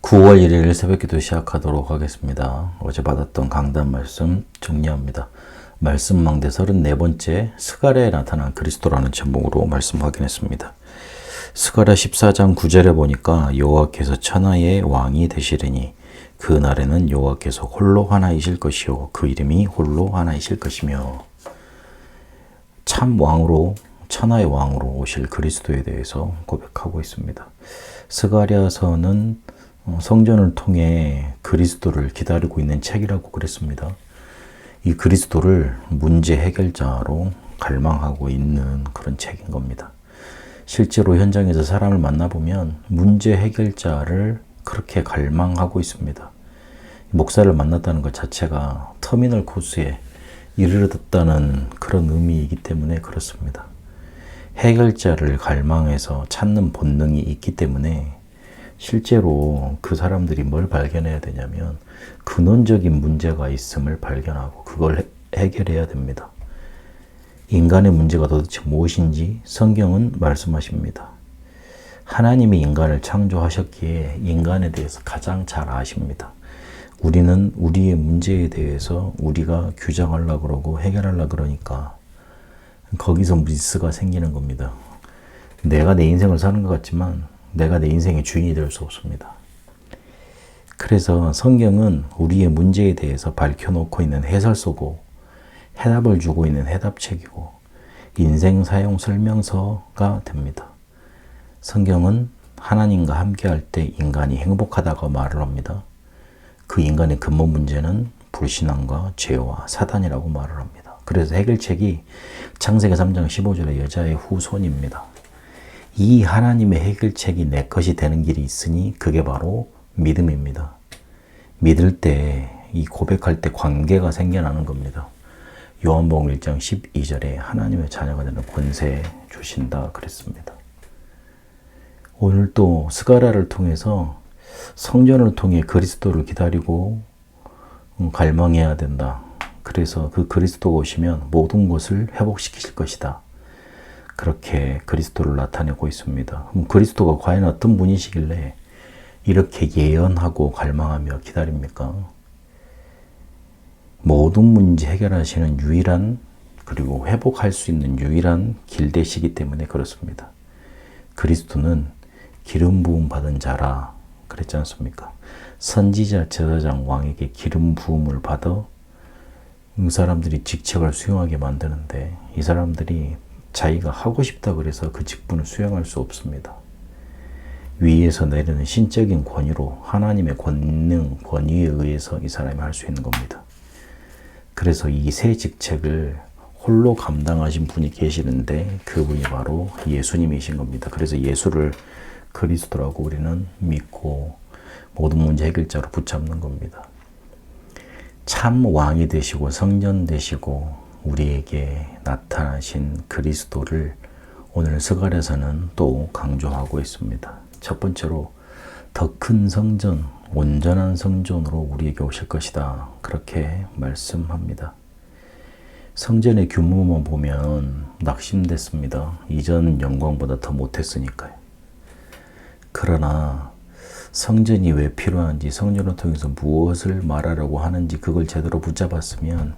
9월 1일 새벽기도 시작하도록 하겠습니다. 어제 받았던 강단 말씀 정리합니다. 말씀 망대 34번째 스가랴에 나타난 그리스도라는 제목으로 말씀 확인했습니다. 스가랴 14장 9절에 보니까 여호와께서 천하의 왕이 되시리니 그 날에는 여호와께서 홀로 하나이실 것이요 그 이름이 홀로 하나이실 것이며, 참 왕으로 천하의 왕으로 오실 그리스도에 대해서 고백하고 있습니다. 스가랴서는 성전을 통해 그리스도를 기다리고 있는 책이라고 그랬습니다. 이 그리스도를 문제 해결자로 갈망하고 있는 그런 책인 겁니다. 실제로 현장에서 사람을 만나보면 문제 해결자를 그렇게 갈망하고 있습니다. 목사를 만났다는 것 자체가 터미널 코스에 이르렀다는 그런 의미이기 때문에 그렇습니다. 해결자를 갈망해서 찾는 본능이 있기 때문에 실제로 그 사람들이 뭘 발견해야 되냐면 근원적인 문제가 있음을 발견하고 그걸 해결해야 됩니다. 인간의 문제가 도대체 무엇인지 성경은 말씀하십니다. 하나님이 인간을 창조하셨기에 인간에 대해서 가장 잘 아십니다. 우리는 우리의 문제에 대해서 우리가 규정하려고 그러고 해결하려고 그러니까 거기서 미스가 생기는 겁니다. 내가 내 인생을 사는 것 같지만 내가 내 인생의 주인이 될 수 없습니다. 그래서 성경은 우리의 문제에 대해서 밝혀놓고 있는 해설서고 해답을 주고 있는 해답책이고 인생 사용 설명서가 됩니다. 성경은 하나님과 함께할 때 인간이 행복하다고 말을 합니다. 그 인간의 근본 문제는 불신앙과 죄와 사단이라고 말을 합니다. 그래서 해결책이 창세기 3장 15절의 여자의 후손입니다. 이 하나님의 해결책이 내 것이 되는 길이 있으니 그게 바로 믿음입니다. 믿을 때, 이 고백할 때 관계가 생겨나는 겁니다. 요한복음 1장 12절에 하나님의 자녀가 되는 권세 주신다 그랬습니다. 오늘 또 스가랴를 통해서 성전을 통해 그리스도를 기다리고 갈망해야 된다. 그래서 그 그리스도가 오시면 모든 것을 회복시키실 것이다. 그렇게 그리스도를 나타내고 있습니다. 그럼 그리스도가 과연 어떤 분이시길래 이렇게 예언하고 갈망하며 기다립니까? 모든 문제 해결하시는 유일한, 그리고 회복할 수 있는 유일한 길 되시기 때문에 그렇습니다. 그리스도는 기름 부음 받은 자라 그랬지 않습니까? 선지자, 제사장, 왕에게 기름 부음을 받아 이 사람들이 직책을 수용하게 만드는데 이 사람들이 자기가 하고 싶다 그래서 그 직분을 수행할 수 없습니다. 위에서 내리는 신적인 권위로 하나님의 권능, 권위에 의해서 이 사람이 할 수 있는 겁니다. 그래서 이 세 직책을 홀로 감당하신 분이 계시는데 그분이 바로 예수님이신 겁니다. 그래서 예수를 그리스도라고 우리는 믿고 모든 문제 해결자로 붙잡는 겁니다. 참 왕이 되시고 성전 되시고 우리에게 나타나신 그리스도를 오늘 스가랴서는 또 강조하고 있습니다. 첫 번째로 더 큰 성전, 온전한 성전으로 우리에게 오실 것이다. 그렇게 말씀합니다. 성전의 규모만 보면 낙심됐습니다. 이전 영광보다 더 못했으니까요. 그러나 성전이 왜 필요한지, 성전을 통해서 무엇을 말하려고 하는지 그걸 제대로 붙잡았으면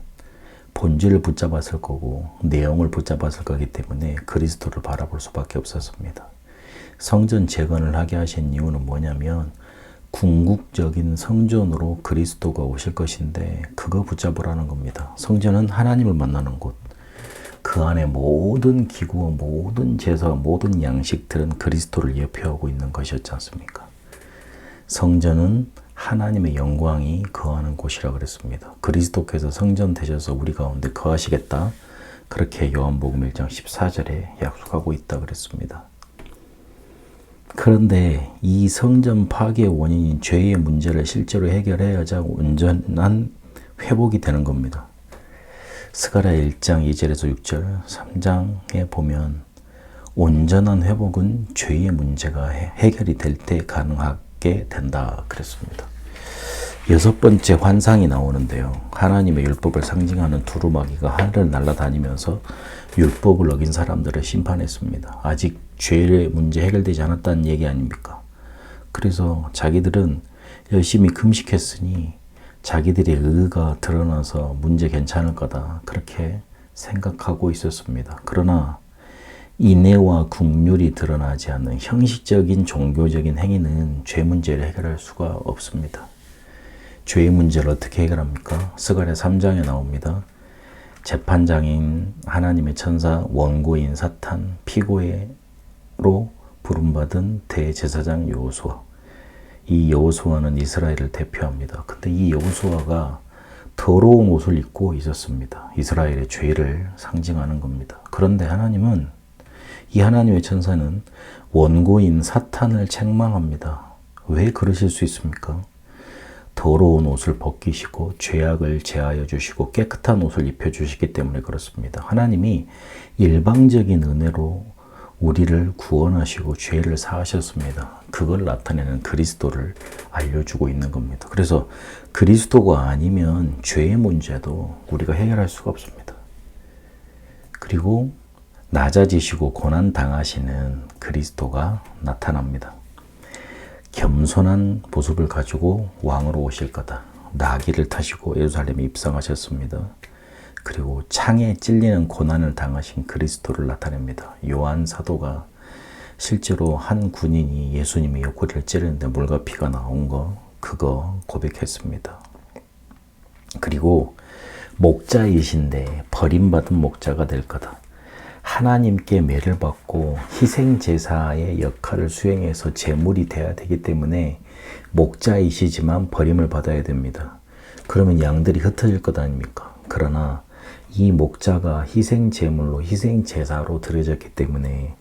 본질을 붙잡았을 거고 내용을 붙잡았을 거기 때문에 그리스도를 바라볼 수밖에 없었습니다. 성전 재건을 하게 하신 이유는 뭐냐면 궁극적인 성전으로 그리스도가 오실 것인데 그거 붙잡으라는 겁니다. 성전은 하나님을 만나는 곳. 그 안에 모든 기구와 모든 제사와 모든 양식들은 그리스도를 예표하고 있는 것이었지 않습니까? 성전은 하나님의 영광이 거하는 곳이라 그랬습니다. 그리스도께서 성전 되셔서 우리 가운데 거하시겠다. 그렇게 요한복음 1장 14절에 약속하고 있다 그랬습니다. 그런데 이 성전 파괴의 원인인 죄의 문제를 실제로 해결해야지 온전한 회복이 되는 겁니다. 스가랴 1장 2절에서 6절, 3장에 보면 온전한 회복은 죄의 문제가 해결이 될 때 가능하게 된다 그랬습니다. 여섯 번째 환상이 나오는데요. 하나님의 율법을 상징하는 두루마기가 하늘을 날아다니면서 율법을 어긴 사람들을 심판했습니다. 아직 죄의 문제 해결되지 않았다는 얘기 아닙니까? 그래서 자기들은 열심히 금식했으니 자기들의 의가 드러나서 문제 괜찮을 거다. 그렇게 생각하고 있었습니다. 그러나 인애와 긍휼이 드러나지 않는 형식적인 종교적인 행위는 죄 문제를 해결할 수가 없습니다. 죄의 문제를 어떻게 해결합니까? 스가랴 3장에 나옵니다. 재판장인 하나님의 천사, 원고인 사탄, 피고로 부름받은 대제사장 여호수아. 이 여호수아는 이스라엘을 대표합니다. 근데 이 여호수아가 더러운 옷을 입고 있었습니다. 이스라엘의 죄를 상징하는 겁니다. 그런데 이 하나님의 천사는 원고인 사탄을 책망합니다. 왜 그러실 수 있습니까? 더러운 옷을 벗기시고 죄악을 제하여 주시고 깨끗한 옷을 입혀주시기 때문에 그렇습니다. 하나님이 일방적인 은혜로 우리를 구원하시고 죄를 사하셨습니다. 그걸 나타내는 그리스도를 알려주고 있는 겁니다. 그래서 그리스도가 아니면 죄의 문제도 우리가 해결할 수가 없습니다. 그리고 낮아지시고 고난 당하시는 그리스도가 나타납니다. 겸손한 모습을 가지고 왕으로 오실 거다. 나귀를 타시고 예루살렘에 입성하셨습니다. 그리고 창에 찔리는 고난을 당하신 그리스도를 나타냅니다. 요한 사도가 실제로 한 군인이 예수님의 옆구리를 찌르는데 물과 피가 나온 그거 고백했습니다. 그리고 목자이신데 버림받은 목자가 될 거다. 하나님께 매를 받고 희생제사의 역할을 수행해서 제물이 돼야 되기 때문에 목자이시지만 버림을 받아야 됩니다. 그러면 양들이 흩어질 것 아닙니까? 그러나 이 목자가 희생제물로 희생제사로 드려졌기 때문에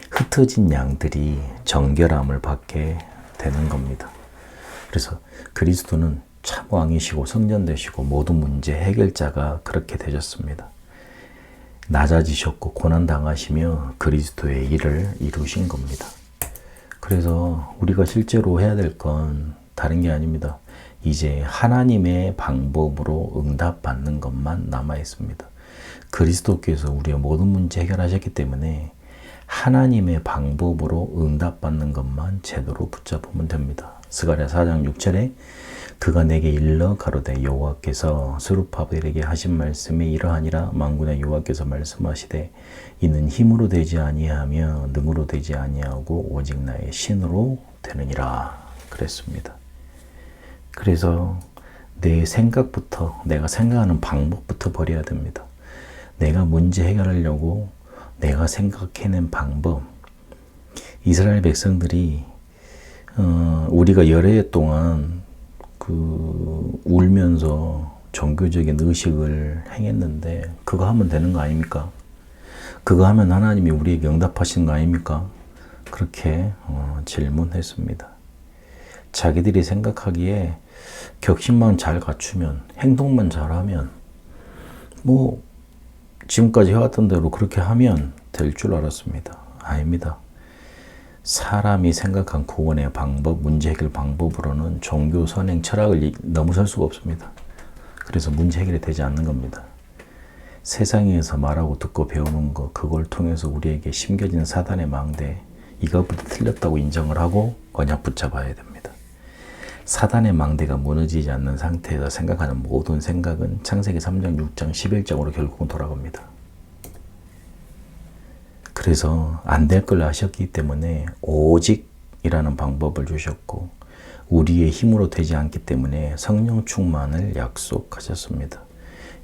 흩어진 양들이 정결함을 받게 되는 겁니다. 그래서 그리스도는 참 왕이시고 성전되시고 모든 문제 해결자가 그렇게 되셨습니다. 낮아지셨고 고난당하시며 그리스도의 일을 이루신 겁니다. 그래서 우리가 실제로 해야 될 건 다른 게 아닙니다. 이제 하나님의 방법으로 응답받는 것만 남아 있습니다. 그리스도께서 우리의 모든 문제 해결하셨기 때문에 하나님의 방법으로 응답받는 것만 제대로 붙잡으면 됩니다. 스가랴 4장 6절에 그가 내게 일러 가로되 여호와께서 스룹바벨에게 하신 말씀이 이러하니라. 만군의 여호와께서 말씀하시되 이는 힘으로 되지 아니하며 능으로 되지 아니하고 오직 나의 신으로 되느니라 그랬습니다. 그래서 내 생각부터, 내가 생각하는 방법부터 버려야 됩니다. 내가 문제 해결하려고 내가 생각해낸 방법. 이스라엘 백성들이 우리가 여러 해 동안 울면서 종교적인 의식을 행했는데 그거 하면 되는 거 아닙니까? 그거 하면 하나님이 우리에게 응답하시는 거 아닙니까? 그렇게 질문했습니다. 자기들이 생각하기에 격심만 잘 갖추면, 행동만 잘하면, 지금까지 해왔던 대로 그렇게 하면 될 줄 알았습니다. 아닙니다. 사람이 생각한 구원의 방법, 문제 해결 방법으로는 종교 선행 철학을 넘어설 수가 없습니다. 그래서 문제 해결이 되지 않는 겁니다. 세상에서 말하고 듣고 배우는 것, 그걸 통해서 우리에게 심겨진 사단의 망대, 이것부터 틀렸다고 인정을 하고 언약 붙잡아야 됩니다. 사단의 망대가 무너지지 않는 상태에서 생각하는 모든 생각은 창세기 3장, 6장, 11장으로 결국은 돌아갑니다. 그래서 안 될 걸 아셨기 때문에 오직이라는 방법을 주셨고 우리의 힘으로 되지 않기 때문에 성령 충만을 약속하셨습니다.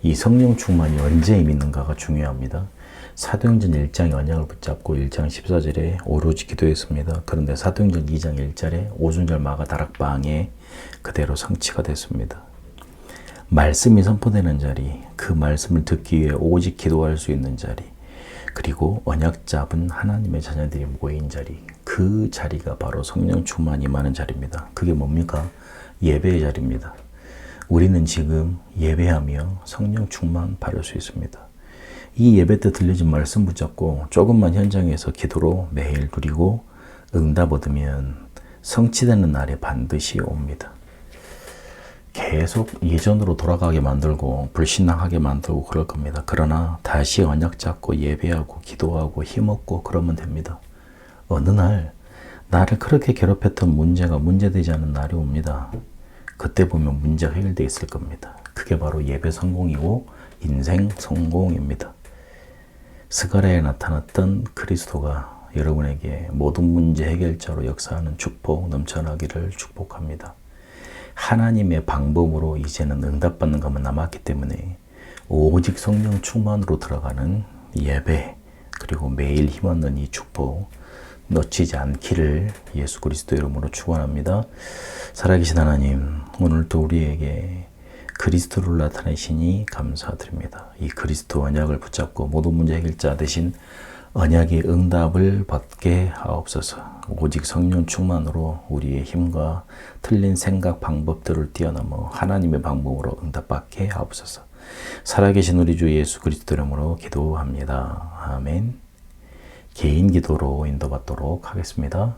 이 성령 충만이 언제 임했는가가 중요합니다. 사도행전 1장의 언약을 붙잡고 1장 14절에 오로지 기도했습니다. 그런데 사도행전 2장 1절에 오순절 마가 다락방에 그대로 성취가 됐습니다. 말씀이 선포되는 자리, 그 말씀을 듣기 위해 오직 기도할 수 있는 자리, 그리고 언약 잡은 하나님의 자녀들이 모인 자리, 그 자리가 바로 성령 충만이 임하는 자리입니다. 그게 뭡니까? 예배의 자리입니다. 우리는 지금 예배하며 성령 충만 받을 수 있습니다. 이 예배 때 들려진 말씀 붙잡고 조금만 현장에서 기도로 매일 누리고 응답 얻으면 성취되는 날이 반드시 옵니다. 계속 예전으로 돌아가게 만들고 불신앙하게 만들고 그럴 겁니다. 그러나 다시 언약 잡고 예배하고 기도하고 힘없고 그러면 됩니다. 어느 날 나를 그렇게 괴롭혔던 문제가 문제되지 않은 날이 옵니다. 그때 보면 문제가 해결되어 있을 겁니다. 그게 바로 예배 성공이고 인생 성공입니다. 스가랴에 나타났던 그리스도가 여러분에게 모든 문제 해결자로 역사하는 축복 넘쳐나기를 축복합니다. 하나님의 방법으로 이제는 응답받는 것만 남았기 때문에 오직 성령 충만으로 들어가는 예배, 그리고 매일 힘없는 이 축복 놓치지 않기를 예수 그리스도 이름으로 축원합니다. 살아계신 하나님, 오늘도 우리에게 그리스도를 나타내시니 감사드립니다. 이 그리스도 언약을 붙잡고 모든 문제 해결자 되신 언약의 응답을 받게 하옵소서. 오직 성령 충만으로 우리의 힘과 틀린 생각 방법들을 뛰어넘어 하나님의 방법으로 응답받게 하옵소서. 살아계신 우리 주 예수 그리스도 이름으로 기도합니다. 아멘. 개인 기도로 인도받도록 하겠습니다.